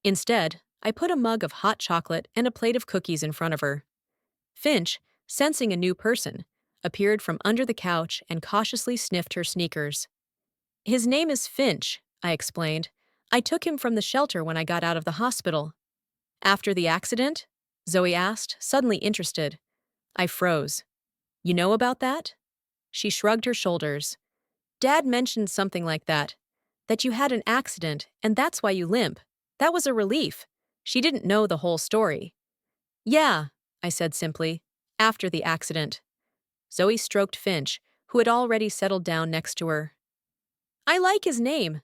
[SPEAKER 1] Instead, I put a mug of hot chocolate and a plate of cookies in front of her. Finch, sensing a new person, appeared from under the couch and cautiously sniffed her sneakers. His name is Finch, I explained. I took him from the shelter when I got out of the hospital. After the accident? Zoe asked, suddenly interested. I froze. You know about that? She shrugged her shoulders. Dad mentioned something like that. That you had an accident, and that's why you limp. That was a relief. She didn't know the whole story. Yeah, I said simply. After the accident. Zoe stroked Finch, who had already settled down next to her. I like his name.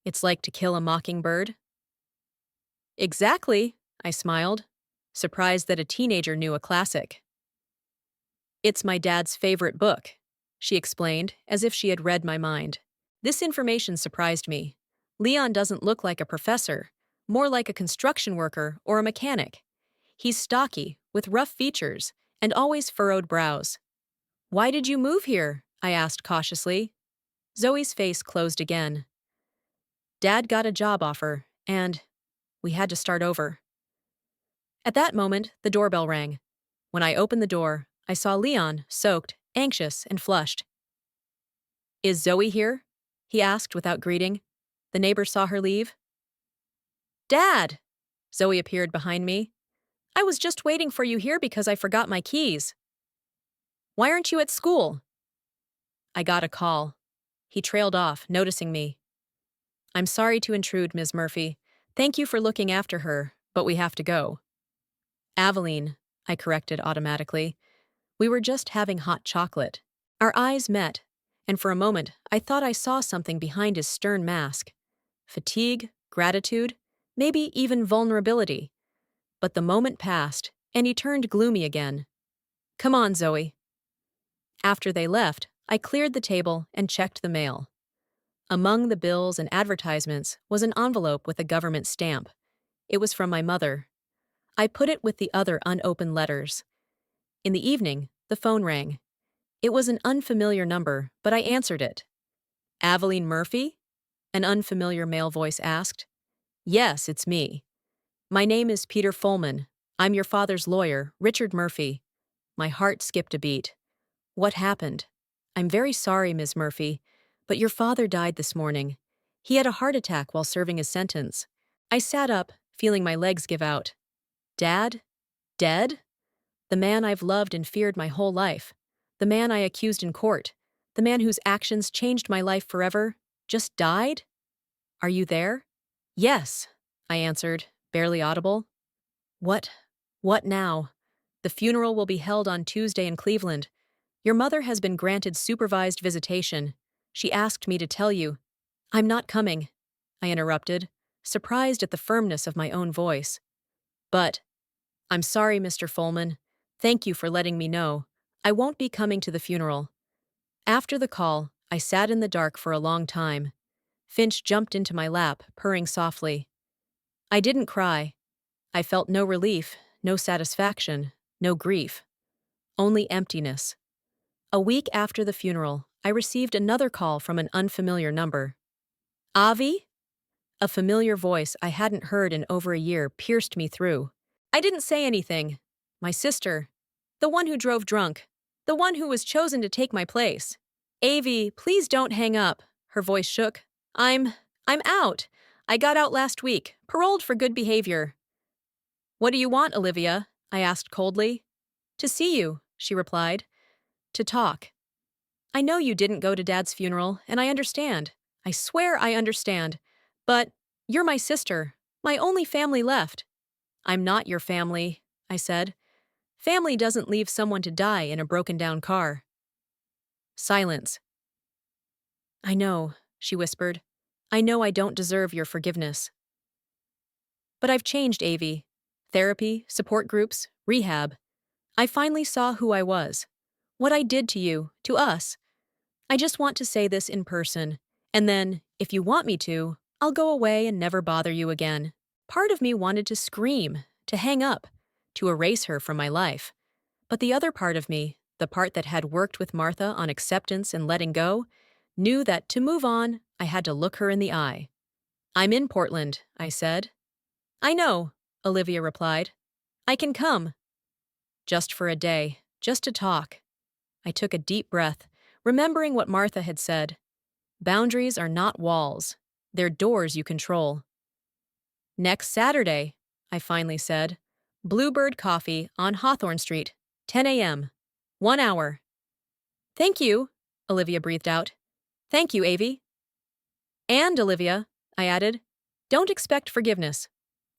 [SPEAKER 1] It's like To Kill a Mockingbird. Exactly, I smiled, surprised that a teenager knew a classic. It's my dad's favorite book, she explained, as if she had read my mind. This information surprised me. Leon doesn't look like a professor, more like a construction worker or a mechanic. He's stocky, with rough features, and always furrowed brows. Why did you move here? I asked cautiously. Zoe's face closed again. Dad got a job offer, and we had to start over. At that moment, the doorbell rang. When I opened the door, I saw Leon, soaked, anxious, and flushed. Is Zoe here? He asked without greeting. The neighbor saw her leave. Dad! Zoe appeared behind me. I was just waiting for you here because I forgot my keys. Why aren't you at school? I got a call. He trailed off, noticing me. I'm sorry to intrude, Ms. Murphy. Thank you for looking after her, but we have to go. Aveline, I corrected automatically. We were just having hot chocolate. Our eyes met, and for a moment I thought I saw something behind his stern mask. Fatigue, gratitude, maybe even vulnerability. But the moment passed, and he turned gloomy again. Come on, Zoe. After they left, I cleared the table and checked the mail. Among the bills and advertisements was an envelope with a government stamp. It was from my mother. I put it with the other unopened letters. In the evening, the phone rang. It was an unfamiliar number, but I answered it. Aveline Murphy? An unfamiliar male voice asked. Yes, it's me. My name is Peter Fulman. I'm your father's lawyer, Richard Murphy. My heart skipped a beat. What happened? I'm very sorry, Ms. Murphy, but your father died this morning. He had a heart attack while serving his sentence. I sat up, feeling my legs give out. Dad? Dead? The man I've loved and feared my whole life. The man I accused in court. The man whose actions changed my life forever. Just died? Are you there? Yes, I answered, barely audible. What? What now? The funeral will be held on Tuesday in Cleveland. Your mother has been granted supervised visitation. She asked me to tell you. I'm not coming, I interrupted, surprised at the firmness of my own voice. But, I'm sorry, Mr. Folman. Thank you for letting me know. I won't be coming to the funeral. After the call, I sat in the dark for a long time. Finch jumped into my lap, purring softly. I didn't cry. I felt no relief, no satisfaction, no grief. Only emptiness. A week after the funeral, I received another call from an unfamiliar number. Avi? A familiar voice I hadn't heard in over a year pierced me through. I didn't say anything. My sister. The one who drove drunk. The one who was chosen to take my place. Avi, please don't hang up. Her voice shook. I'm out. I got out last week, paroled for good behavior. What do you want, Olivia? I asked coldly. To see you, she replied. To talk. I know you didn't go to Dad's funeral, and I understand. I swear I understand. But you're my sister, my only family left. I'm not your family, I said. Family doesn't leave someone to die in a broken-down car. Silence. I know, she whispered. I know I don't deserve your forgiveness. But I've changed, Avi. Therapy, support groups, rehab. I finally saw who I was. What I did to you, to us. I just want to say this in person. And then, if you want me to, I'll go away and never bother you again. Part of me wanted to scream, to hang up, to erase her from my life. But the other part of me, the part that had worked with Martha on acceptance and letting go, knew that to move on, I had to look her in the eye. I'm in Portland, I said. I know, Olivia replied. I can come. Just for a day, just to talk. I took a deep breath, remembering what Martha had said. Boundaries are not walls. They're doors you control. Next Saturday, I finally said. Bluebird Coffee on Hawthorne Street, 10 a.m. 1 hour. Thank you, Olivia breathed out. Thank you, Avi. And, Olivia, I added, don't expect forgiveness.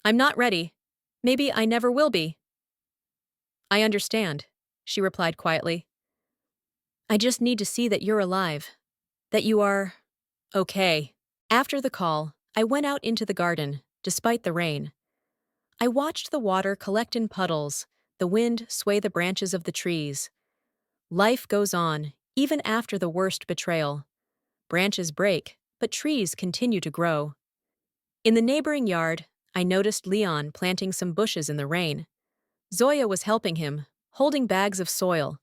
[SPEAKER 1] I'm not ready. Maybe I never will be. I understand, she replied quietly. I just need to see that you're alive. That you are okay. After the call, I went out into the garden, despite the rain. I watched the water collect in puddles, the wind sway the branches of the trees. Life goes on, even after the worst betrayal. Branches break, but trees continue to grow. In the neighboring yard, I noticed Leon planting some bushes in the rain. Zoya was helping him, holding bags of soil.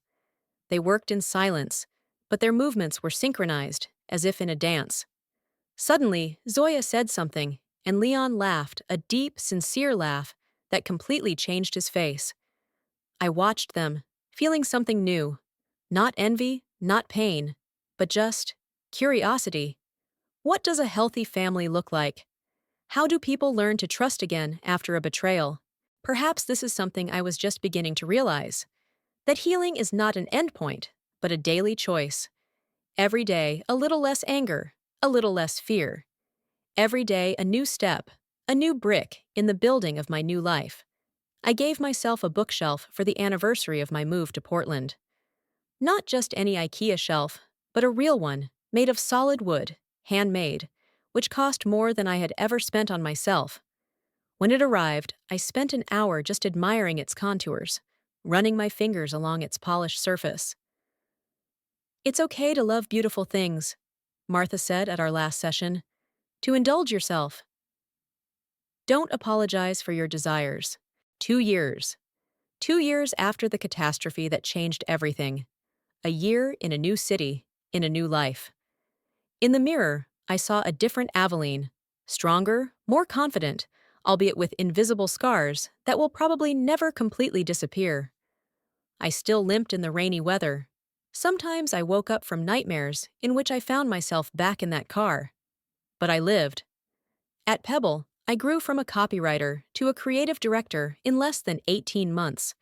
[SPEAKER 1] They worked in silence, but their movements were synchronized, as if in a dance. Suddenly, Zoya said something, and Leon laughed, a deep, sincere laugh that completely changed his face. I watched them, feeling something new. Not envy, not pain, but just curiosity. What does a healthy family look like? How do people learn to trust again after a betrayal? Perhaps this is something I was just beginning to realize. That healing is not an endpoint, but a daily choice. Every day, a little less anger, a little less fear. Every day, a new step, a new brick in the building of my new life. I gave myself a bookshelf for the anniversary of my move to Portland. Not just any IKEA shelf, but a real one, made of solid wood, handmade, which cost more than I had ever spent on myself. When it arrived, I spent an hour just admiring its contours, running my fingers along its polished surface. It's okay to love beautiful things, Martha said at our last session. To indulge yourself. Don't apologize for your desires. 2 years. 2 years after the catastrophe that changed everything. A year in a new city, in a new life. In the mirror, I saw a different Aveline, stronger, more confident, albeit with invisible scars that will probably never completely disappear. I still limped in the rainy weather. Sometimes I woke up from nightmares in which I found myself back in that car. But I lived. At Pebble, I grew from a copywriter to a creative director in less than 18 months.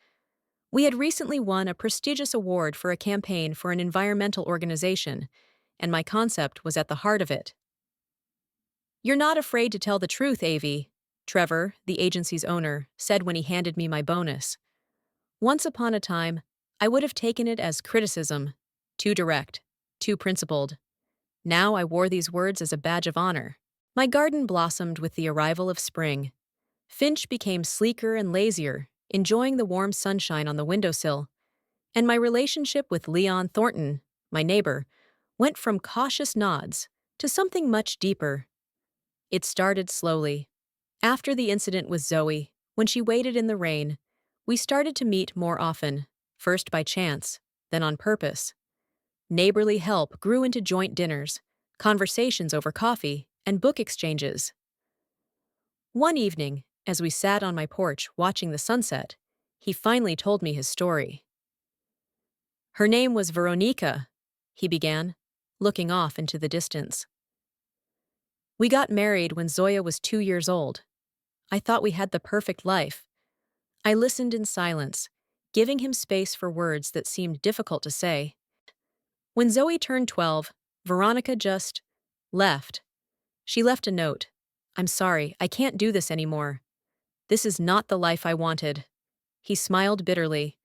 [SPEAKER 1] We had recently won a prestigious award for a campaign for an environmental organization, and my concept was at the heart of it. You're not afraid to tell the truth, Avi, Trevor, the agency's owner, said when he handed me my bonus. Once upon a time, I would have taken it as criticism, too direct, too principled. Now I wore these words as a badge of honor. My garden blossomed with the arrival of spring. Finch became sleeker and lazier, enjoying the warm sunshine on the windowsill, and my relationship with Leon Thornton, my neighbor, went from cautious nods to something much deeper. It started slowly. After the incident with Zoe, when she waited in the rain, we started to meet more often, first by chance, then on purpose. Neighborly help grew into joint dinners, conversations over coffee, and book exchanges. One evening, as we sat on my porch watching the sunset, he finally told me his story. Her name was Veronica, he began, looking off into the distance. We got married when Zoya was 2 years old. I thought we had the perfect life. I listened in silence, giving him space for words that seemed difficult to say. When Zoe turned 12, Veronica just left. She left a note. I'm sorry, I can't do this anymore. This is not the life I wanted. He smiled bitterly.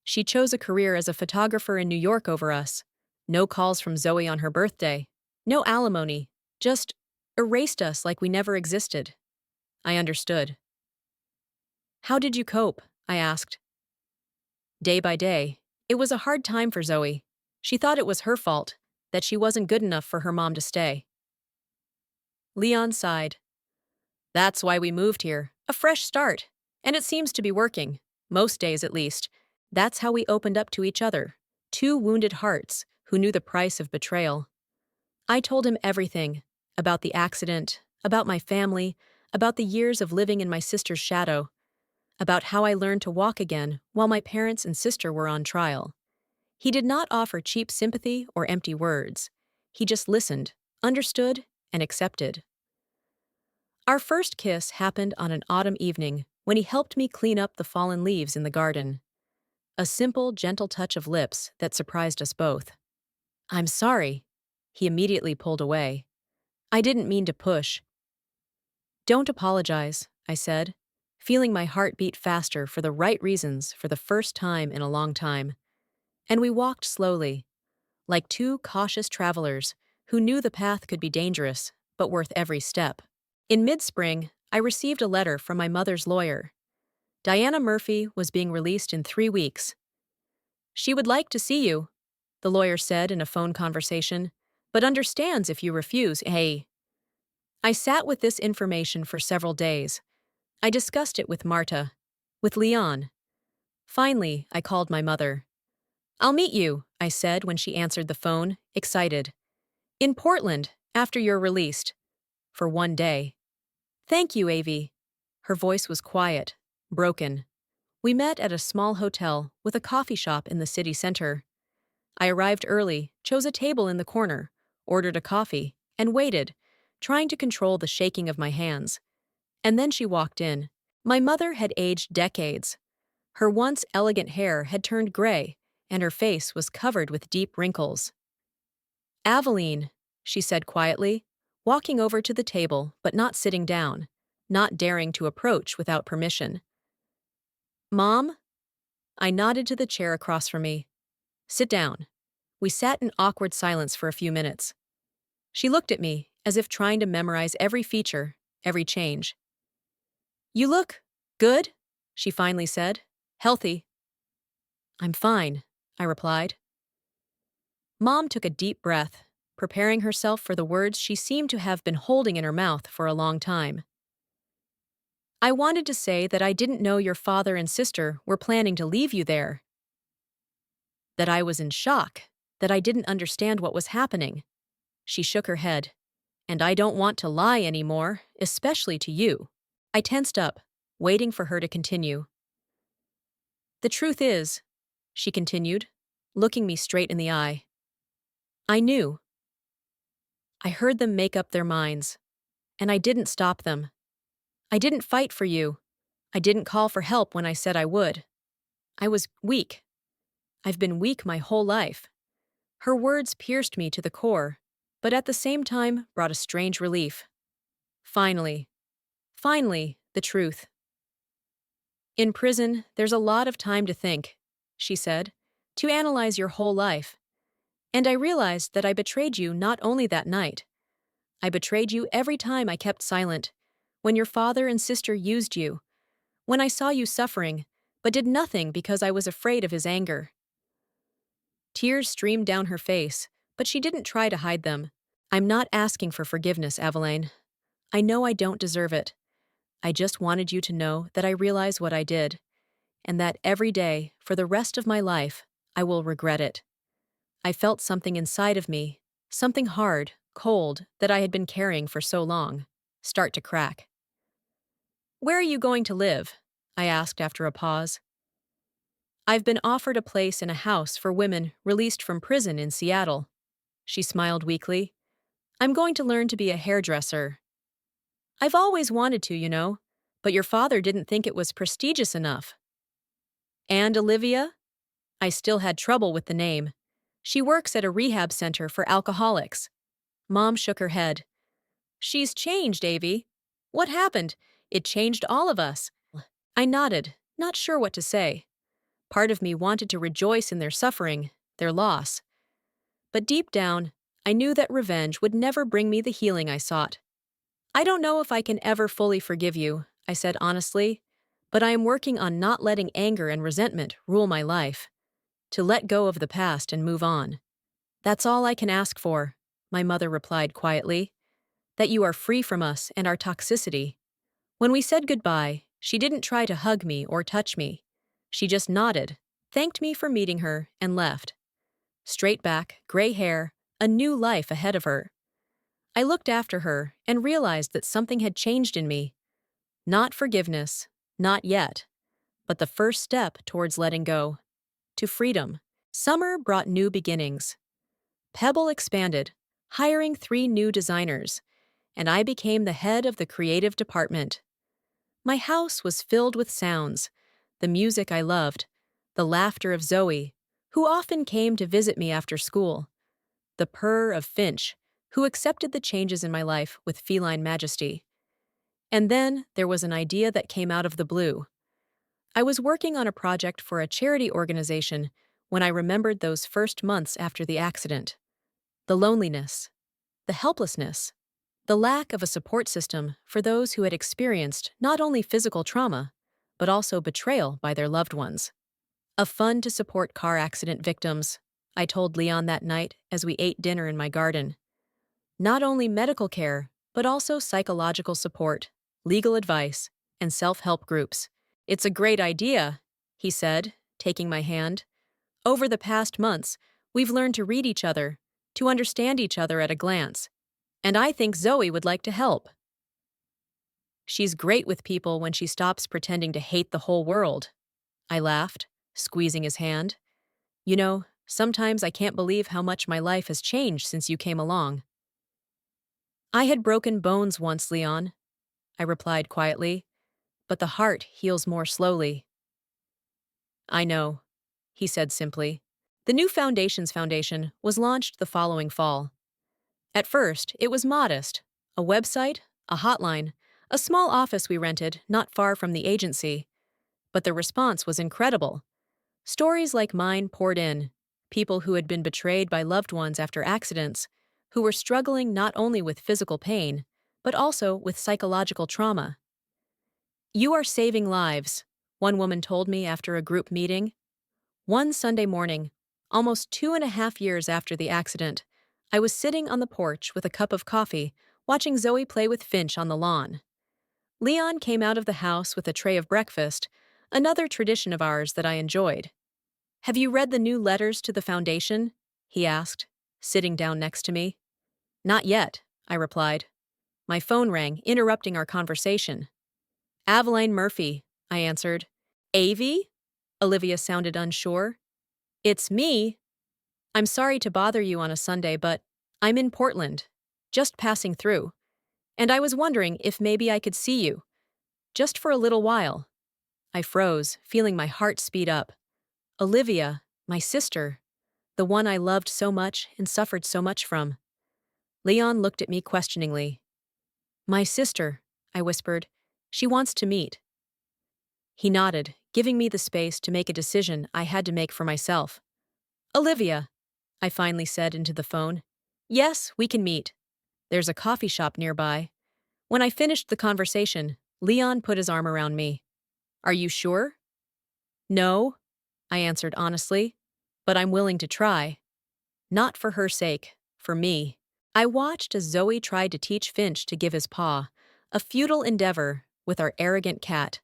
[SPEAKER 1] She chose a career as a photographer in New York over us. No calls from Zoe on her birthday. No alimony. Just erased us like we never existed. I understood. How did you cope? I asked. Day by day. It was a hard time for Zoe. She thought it was her fault, that she wasn't good enough for her mom to stay. Leon sighed. That's why we moved here. A fresh start. And it seems to be working. Most days, at least. That's how we opened up to each other. Two wounded hearts who knew the price of betrayal. I told him everything. About the accident, about my family, about the years of living in my sister's shadow, about how I learned to walk again while my parents and sister were on trial. He did not offer cheap sympathy or empty words. He just listened, understood, and accepted. Our first kiss happened on an autumn evening when he helped me clean up the fallen leaves in the garden. A simple, gentle touch of lips that surprised us both. I'm sorry. He immediately pulled away. I didn't mean to push. Don't apologize, I said, feeling my heart beat faster for the right reasons for the first time in a long time. And we walked slowly, like two cautious travelers who knew the path could be dangerous, but worth every step. In mid-spring, I received a letter from my mother's lawyer. Diana Murphy was being released in 3 weeks. She would like to see you, the lawyer said in a phone conversation, but understands if you refuse. Hey. I sat with this information for several days. I discussed it with Marta, with Leon. Finally, I called my mother. I'll meet you, I said when she answered the phone, excited. In Portland, after you're released. For 1 day. Thank you, Avi. Her voice was quiet, broken. We met at a small hotel with a coffee shop in the city center. I arrived early, chose a table in the corner, ordered a coffee, and waited, trying to control the shaking of my hands. And then she walked in. My mother had aged decades. Her once elegant hair had turned gray, and her face was covered with deep wrinkles. Aveline, she said quietly, walking over to the table but not sitting down, not daring to approach without permission. Mom? I nodded to the chair across from me. Sit down. We sat in awkward silence for a few minutes. She looked at me, as if trying to memorize every feature, every change. You look good, she finally said. Healthy. I'm fine, I replied. Mom took a deep breath, preparing herself for the words she seemed to have been holding in her mouth for a long time. I wanted to say that I didn't know your father and sister were planning to leave you there. That I was in shock, that I didn't understand what was happening. She shook her head. And I don't want to lie anymore, especially to you. I tensed up, waiting for her to continue. The truth is, she continued, looking me straight in the eye. I knew. I heard them make up their minds, and I didn't stop them. I didn't fight for you. I didn't call for help when I said I would. I was weak. I've been weak my whole life. Her words pierced me to the core, but at the same time brought a strange relief. Finally, finally, the truth. In prison, there's a lot of time to think, she said, to analyze your whole life. And I realized that I betrayed you not only that night. I betrayed you every time I kept silent, when your father and sister used you, when I saw you suffering, but did nothing because I was afraid of his anger. Tears streamed down her face, but she didn't try to hide them. I'm not asking for forgiveness, Aveline. I know I don't deserve it. I just wanted you to know that I realize what I did, and that every day, for the rest of my life, I will regret it. I felt something inside of me, something hard, cold, that I had been carrying for so long, start to crack. Where are you going to live? I asked after a pause. I've been offered a place in a house for women released from prison in Seattle. She smiled weakly. I'm going to learn to be a hairdresser. I've always wanted to, but your father didn't think it was prestigious enough. And Olivia? I still had trouble with the name. She works at a rehab center for alcoholics. Mom shook her head. She's changed, Avi. What happened? It changed all of us. I nodded, not sure what to say. Part of me wanted to rejoice in their suffering, their loss. But deep down, I knew that revenge would never bring me the healing I sought. I don't know if I can ever fully forgive you, I said honestly, but I am working on not letting anger and resentment rule my life. To let go of the past and move on. That's all I can ask for, my mother replied quietly. That you are free from us and our toxicity. When we said goodbye, she didn't try to hug me or touch me. She just nodded, thanked me for meeting her, and left. Straight back, gray hair, a new life ahead of her. I looked after her and realized that something had changed in me. Not forgiveness, not yet, but the first step towards letting go. To freedom. Summer brought new beginnings. Pebble expanded, hiring 3 new designers, and I became the head of the creative department. My house was filled with sounds, the music I loved, the laughter of Zoe, who often came to visit me after school, the purr of Finch, who accepted the changes in my life with feline majesty. And then there was an idea that came out of the blue. I was working on a project for a charity organization when I remembered those first months after the accident. The loneliness, the helplessness, the lack of a support system for those who had experienced not only physical trauma, but also betrayal by their loved ones. A fund to support car accident victims, I told Leon that night as we ate dinner in my garden. Not only medical care, but also psychological support, legal advice, and self-help groups. It's a great idea, he said, taking my hand. Over the past months, we've learned to read each other, to understand each other at a glance. And I think Zoe would like to help. She's great with people when she stops pretending to hate the whole world. I laughed, squeezing his hand. Sometimes I can't believe how much my life has changed since you came along. I had broken bones once, Leon, I replied quietly, but the heart heals more slowly. I know, he said simply. The new foundation was launched the following fall. At first, it was modest. A website, a hotline, a small office we rented not far from the agency. But the response was incredible. Stories like mine poured in. People who had been betrayed by loved ones after accidents, who were struggling not only with physical pain, but also with psychological trauma. You are saving lives, one woman told me after a group meeting. One Sunday morning, almost 2.5 years after the accident, I was sitting on the porch with a cup of coffee, watching Zoe play with Finch on the lawn. Leon came out of the house with a tray of breakfast, another tradition of ours that I enjoyed. Have you read the new letters to the foundation? He asked, sitting down next to me. Not yet, I replied. My phone rang, interrupting our conversation. Aveline Murphy, I answered. Avi? Olivia sounded unsure. It's me. I'm sorry to bother you on a Sunday, but I'm in Portland, just passing through, and I was wondering if maybe I could see you, just for a little while. I froze, feeling my heart speed up. Olivia, my sister, the one I loved so much and suffered so much from. Leon looked at me questioningly. My sister, I whispered. She wants to meet. He nodded, giving me the space to make a decision I had to make for myself. Olivia, I finally said into the phone. Yes, we can meet. There's a coffee shop nearby. When I finished the conversation, Leon put his arm around me. Are you sure? No, I answered honestly, but I'm willing to try. Not for her sake, for me. I watched as Zoe tried to teach Finch to give his paw, a futile endeavor with our arrogant cat.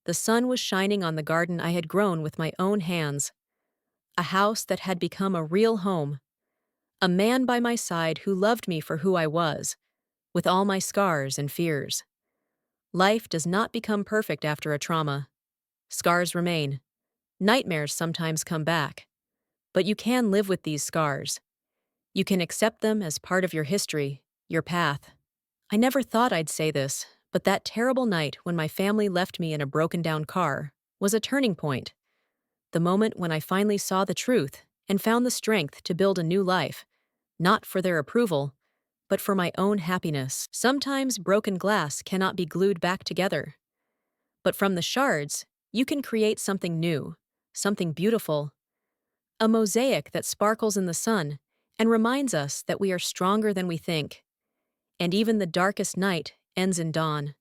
[SPEAKER 1] The sun was shining on the garden I had grown with my own hands, a house that had become a real home, a man by my side who loved me for who I was, with all my scars and fears. Life does not become perfect after a trauma. Scars remain. Nightmares sometimes come back. But you can live with these scars. You can accept them as part of your history, your path. I never thought I'd say this, but that terrible night when my family left me in a broken-down car was a turning point. The moment when I finally saw the truth and found the strength to build a new life, not for their approval, but for my own happiness. Sometimes broken glass cannot be glued back together. But from the shards, you can create something new, something beautiful, a mosaic that sparkles in the sun and reminds us that we are stronger than we think. And even the darkest night ends in dawn.